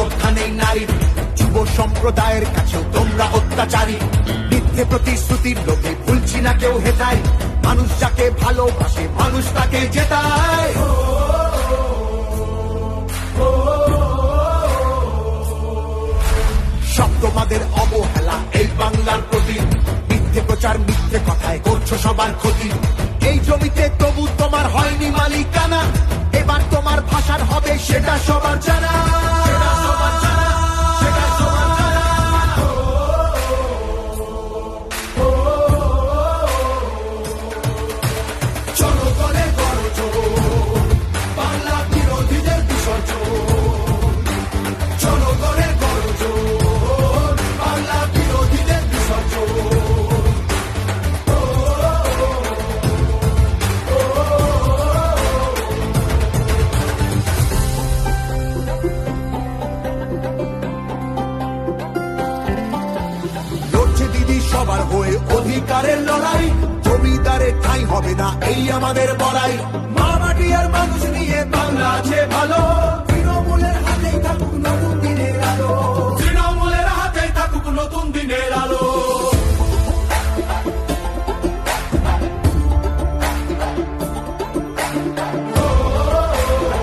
কথা নেই নারীর। যুব সম্প্রদায়ের কাছেও তোমরা অত্যাচারী। মিথ্যে প্রতিশ্রুতির লোকে ভুলছি না কেউ হেতায়। মানুষ যাকে ভালোবাসে মানুষ তাকে জেতায়। সব তোমাদের অবহেলা এই বাংলার প্রতি। মিথ্যে প্রচার মিথ্যে কথায় করছো সবার ক্ষতি। এই জমিতে তবু তোমার হয়নি মালিকানা। এবার তোমার ভাষার হবে সেটা সবার জানা। জনগণের গর্জন, বাংলা বিরোধীদের বিসর্জন। জনগণের গর্জন, বাংলা বিরোধীদের বিসর্জন। লড়ছে দিদি সবার হয়ে অধিকারের লড়াই। জমিদারের ঠাঁই হবে না এই আমাদের বড়াই। মা মাটি আর মানুষ নিয়ে বাংলা আছে ভালো।